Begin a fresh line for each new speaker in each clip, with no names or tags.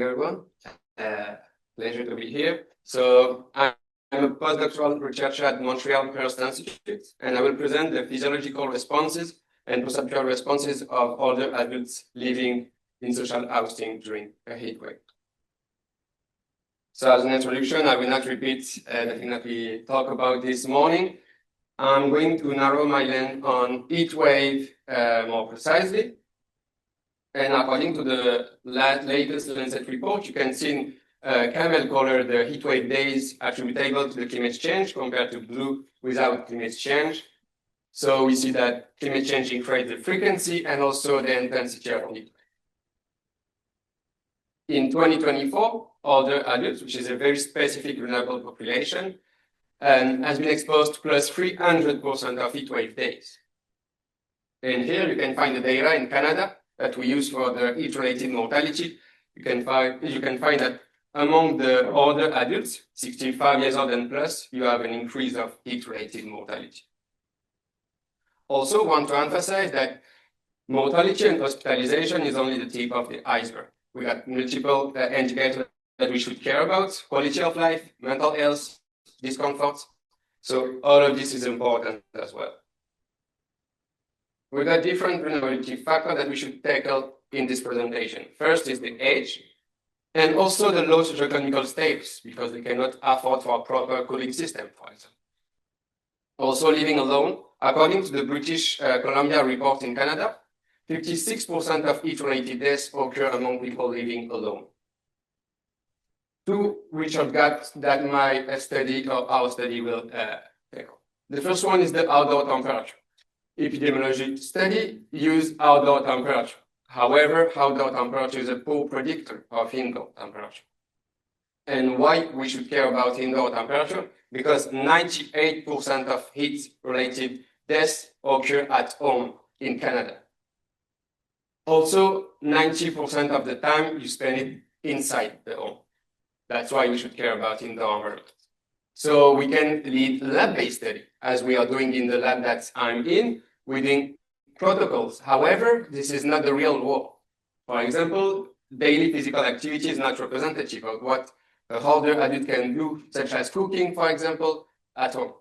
everyone. Pleasure to be here. So I'm a postdoctoral researcher at Montreal Health Institute, and I will present the physiological responses and perceptual responses of older adults living in social housing during a heat wave. So as an introduction, I will not repeat the thing that we talked about this morning. I'm going to narrow my lane on heat wave more precisely. And according to the latest Lancet report, you can see in camel color the heat wave days attributable to the climate change compared to blue without climate change. So we see that climate change increases the frequency and also the intensity of heat wave. In 2024, older adults, which is a very specific vulnerable population, has been exposed to plus 300% of heat wave days. And here you can find the data in Canada that we use for the heat-related mortality. You can find that among the older adults, 65 years old and plus, you have an increase of heat-related mortality. Also, want to emphasize that mortality and hospitalization is only the tip of the iceberg. We got multiple indicators that we should care about: quality of life, mental health, discomfort. So all of this is important as well. We got different vulnerability factors that we should tackle in this presentation. First is the age, and also the low socioeconomic status, because they cannot afford for a proper cooling system, for example. Also living alone. According to the British Columbia report in Canada, 56% of heat-related deaths occur among people living alone. Two Richard gaps that my study or our study will tackle. The first one is the outdoor temperature. Epidemiology study use outdoor temperature. However, outdoor temperature is a poor predictor of indoor temperature. And why we should care about indoor temperature? Because 98% of heat-related deaths occur at home in Canada. Also, 90% of the time you spend it inside the home. That's why we should care about indoor environment. So we can lead lab-based study, as we are doing in the lab that I'm in, within protocols. However, this is not the real world. For example, daily physical activity is not representative of what a older adult can do, such as cooking, for example, at home.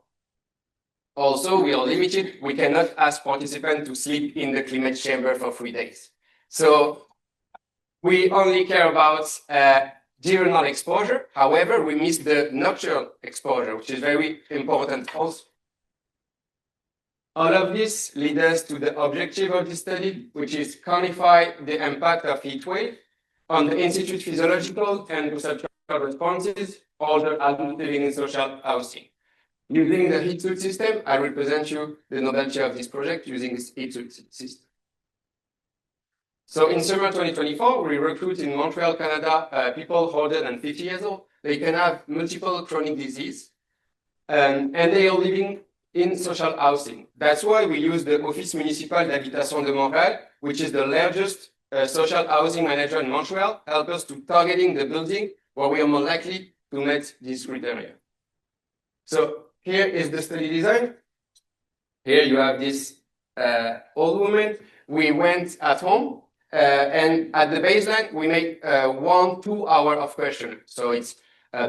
Also, we are limited. We cannot ask participants to sleep in the climate chamber for 3 days. So we only care about diurnal exposure. However, we miss the nocturnal exposure, which is very important also. All of this leads us to the objective of this study, which is quantify the impact of heat wave on the in-situ physiological and perceptual responses of older adults living in social housing. Using the heat suit system, I will present you the novelty of this project using this heat suit system. So in summer 2024, we recruit in Montreal, Canada, people older than 50 years old. They can have multiple chronic disease, and they are living in social housing. That's why we use the Office Municipal d'Habitation de Montréal, which is the largest social housing manager in Montreal, help us to targeting the building where we are more likely to meet this criteria. So here is the study design. Here you have this old woman. We went at home. And at the baseline, we make 1-2 hours of questioning. So it's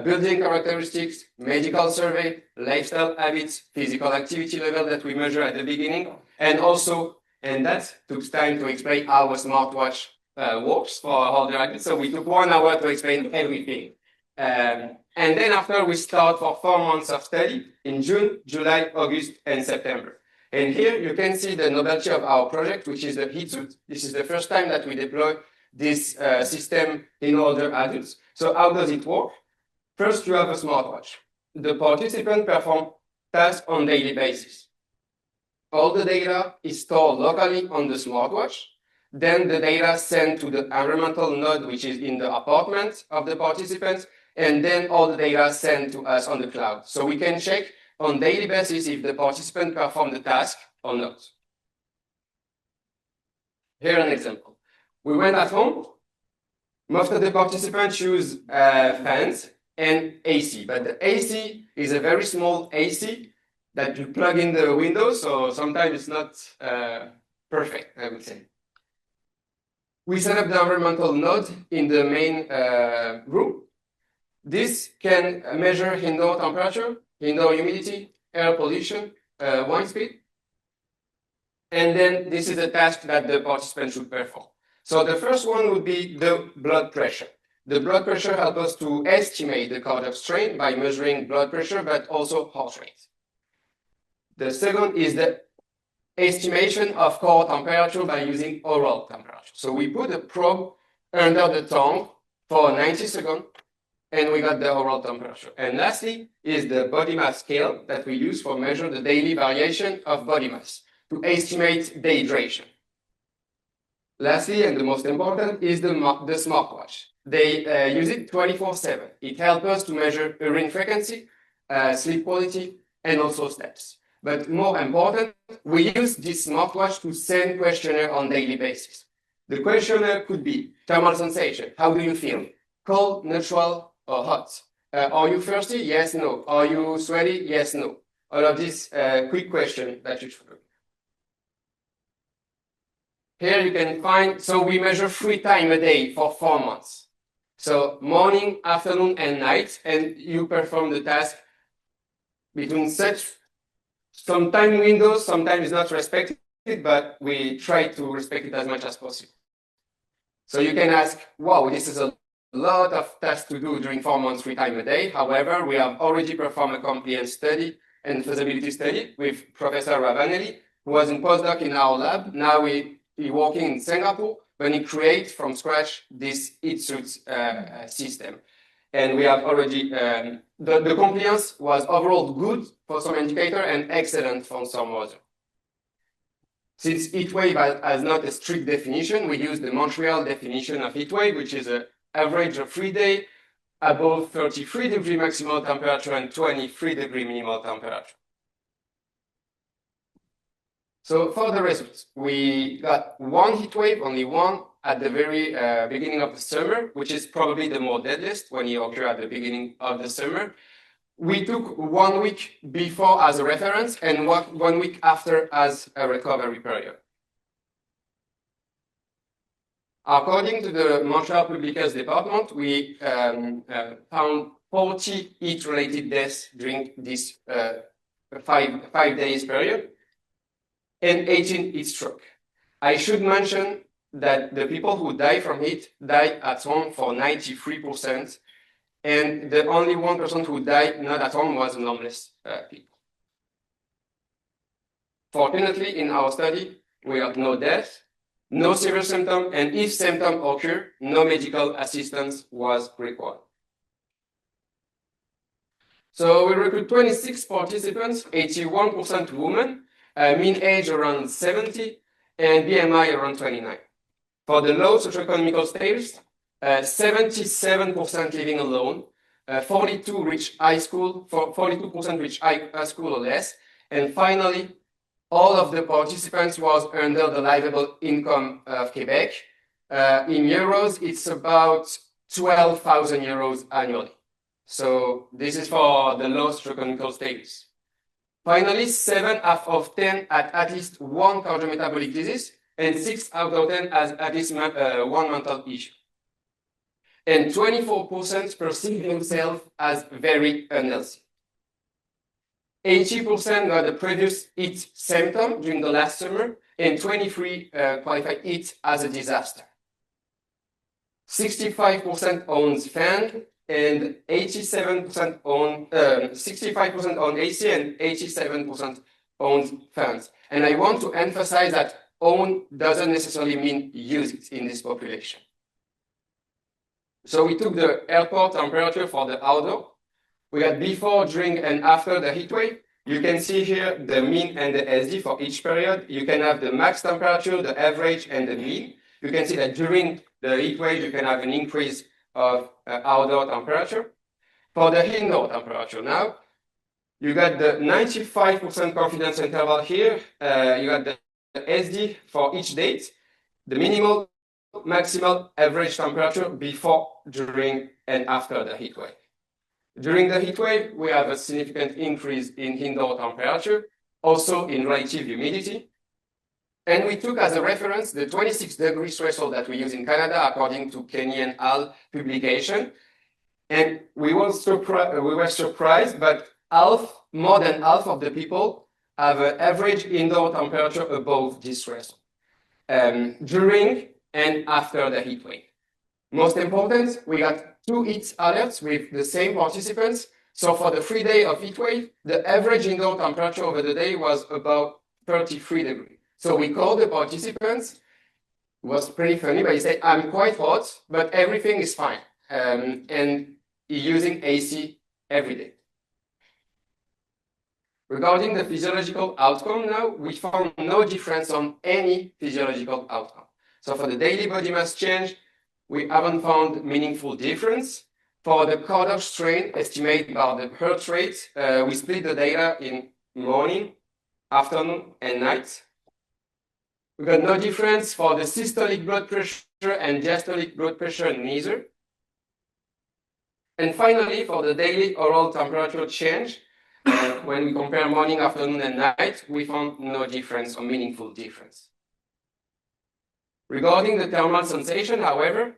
building characteristics, medical survey, lifestyle habits, physical activity level that we measure at the beginning, and also, and that took time to explain how a smartwatch works for older adults. So we took 1 hour to explain everything. And then after we start for 4 months of study in June, July, August, and September. And here you can see the novelty of our project, which is the heat suit. This is the first time that we deploy this system in older adults. So how does it work? First, you have a smartwatch. The participant perform tasks on a daily basis. All the data is stored locally on the smartwatch. Then the data sent to the environmental node, which is in the apartment of the participants. And then all the data sent to us on the cloud. So we can check on daily basis if the participant performed the task or not. Here an example. We went at home. Most of the participants use fans and AC, but the AC is a very small AC that you plug in the window, so sometimes it's not perfect, I would say. We set up the environmental node in the main room. This can measure indoor temperature, indoor humidity, air pollution, wind speed. And then this is a task that the participant should perform. So the first one would be the blood pressure. The blood pressure helps us to estimate the cardiac strain by measuring blood pressure, but also heart rate. The second is the estimation of core temperature by using oral temperature. So we put a probe under the tongue for 90 seconds, and we got the oral temperature. And lastly is the body mass scale that we use for measure the daily variation of body mass to estimate dehydration. Lastly, and the most important, is the smartwatch. They use it 24/7. It helps us to measure urine frequency, sleep quality, and also steps. But more important, we use this smartwatch to send questionnaire on daily basis. The questionnaire could be thermal sensation. How do you feel? Cold, neutral, or hot? Are you thirsty? Yes, no. Are you sweaty? Yes, no. All of these quick questions that you should do. Here you can find, so we measure 3 times a day for 4 months. So morning, afternoon, and night, and you perform the task between such some time windows. Sometimes it's not respected, but we try to respect it as much as possible. So you can ask, wow, this is a lot of tasks to do during 4 months, 3 times a day. However, we have already performed a compliance study and feasibility study with Professor Ravanelli, who was in postdoc in our lab. Now he's working in Singapore, but he created from scratch this heat-suit system. And we have already, the compliance was overall good for some indicator and excellent for some other. Since heatwave has not a strict definition, we use the Montreal definition of heatwave, which is an average of 3 days above 33-degree maximal temperature and 23-degree minimal temperature. So for the results, we got one heatwave, only one, at the very beginning of the summer, which is probably the more deadliest when you occur at the beginning of the summer. We took 1 week before as a reference and 1 week after as a recovery period. According to the Montreal Public Health Department, we found 40 heat-related deaths during this 5 days period and 18 heat stroke. I should mention that the people who die from heat died at home for 93%, and the only 1% who died not at home was homeless people. Fortunately, in our study, we had no death, no severe symptom, and if symptoms occur, no medical assistance was required. So we recruit 26 participants, 81% women, mean age around 70, and BMI around 29. For the low socioeconomic status, 77% living alone, 42% reach high school, 42% reach high school or less, and finally, all of the participants was under the livable income of Quebec. In euros, it's about 12,000 euros annually. So this is for the low socioeconomic status. Finally, 7 out of 10 had at least one cardiometabolic disease, and 6 out of 10 has at least one mental issue. And 24% perceive themselves as very unhealthy. 80% got a previous heat symptom during the last summer, and 23% qualified heat as a disaster. 65% owns fan, and 87% own 65% own AC, and 87% owns fans. And I want to emphasize that own doesn't necessarily mean use it in this population. So we took the airport temperature for the outdoor. We got before, during, and after the heat wave. You can see here the mean and the SD for each period. You can have the max temperature, the average, and the mean. You can see that during the heat wave, you can have an increase of outdoor temperature. For the indoor temperature now, you got the 95% confidence interval here. You got the SD for each date, the minimal, maximal, average temperature before, during, and after the heat wave. During the heat wave, we have a significant increase in indoor temperature, also in relative humidity. And we took as a reference the 26-degree threshold that we use in Canada, according to Kenny and Al publication. And we were surprised, but more than half of the people have an average indoor temperature above this threshold during and after the heat wave. Most important, we got 2 heat alerts with the same participants. So for the 3 days of heat wave, the average indoor temperature over the day was about 33 degrees. So we called the participants. It was pretty funny, but he said, I'm quite hot, but everything is fine. And he's using AC every day. Regarding the physiological outcome now, we found no difference on any physiological outcome. So for the daily body mass change, we haven't found meaningful difference. For the cardiac strain estimated by the heart rate, we split the data in morning, afternoon, and night. We got no difference for the systolic blood pressure and diastolic blood pressure, neither. And finally, for the daily oral temperature change, when we compare morning, afternoon, and night, we found no difference or meaningful difference. Regarding the thermal sensation, however,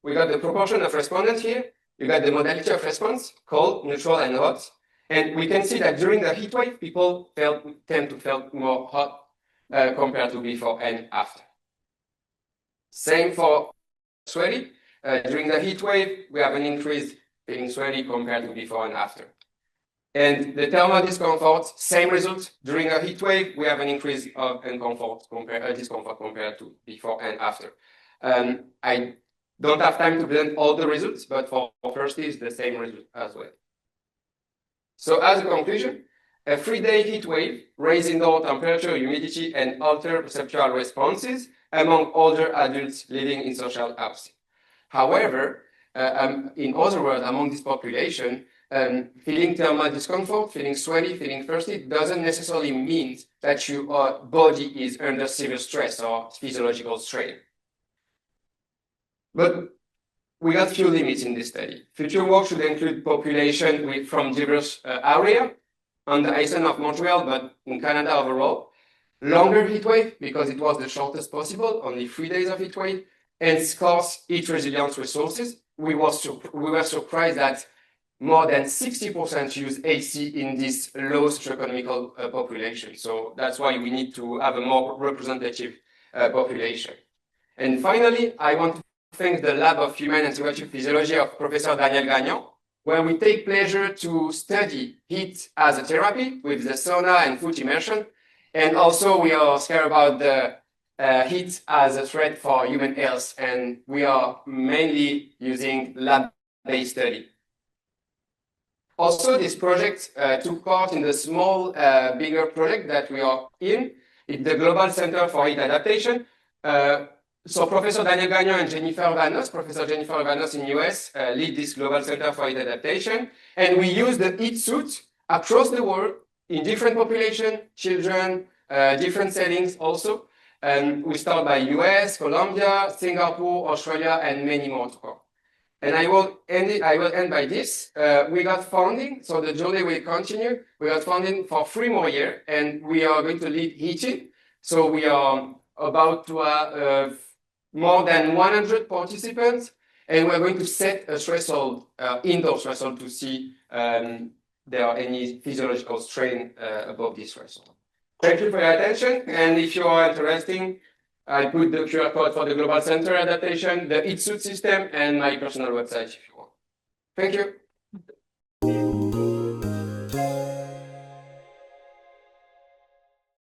we got the proportion of respondents here. You got the modality of response, cold, neutral, and hot. And we can see that during the heat wave, people tend to feel more hot compared to before and after. Same for sweaty. During the heat wave, we have an increase feeling sweaty compared to before and after. And the thermal discomfort, same result. During a heat wave, we have an increase of discomfort compared to before and after. I don't have time to present all the results, but for thirsty, it's the same result as well. So as a conclusion, a 3-day heat wave raised indoor temperature, humidity, and altered perceptual responses among older adults living in social housing. However, in other words, among this population, feeling thermal discomfort, feeling sweaty, feeling thirsty doesn't necessarily mean that your body is under severe stress or physiological strain. But we got few limits in this study. Future work should include population from diverse area on the island of Montreal, but in Canada overall. Longer heat wave, because it was the shortest possible, only 3 days of heat wave, and scarce heat resilience resources. We were surprised that more than 60% use AC in this low socioeconomic population. So that's why we need to have a more representative population. And finally, I want to thank the Lab of Human and Integrative Physiology of Professor Daniel Gagnon, where we take pleasure to study heat as a therapy with the sauna and foot immersion. And also we are scared about the heat as a threat for human health, and we are mainly using lab-based study. Also, this project took part in the small, bigger project that we are in. It's the Global Center for Heat Adaptation. So Professor Daniel Gagnon and Professor Jennifer Vanos in US lead this Global Center for Heat Adaptation. And we use the heat suit across the world in different populations, children, different settings also. And we start by US, Colombia, Singapore, Australia, and many more to come. And I will end by this. We got funding, so the journey will continue. We got funding for 3 more years, and we are going to lead heating. So we are about to have more than 100 participants, and we're going to set a threshold, indoor threshold, to see there are any physiological strain above this threshold. Thank you for your attention, and if you are interested, I put the QR code for the Global Center adaptation, the heat suit system, and my personal website if you want. Thank you.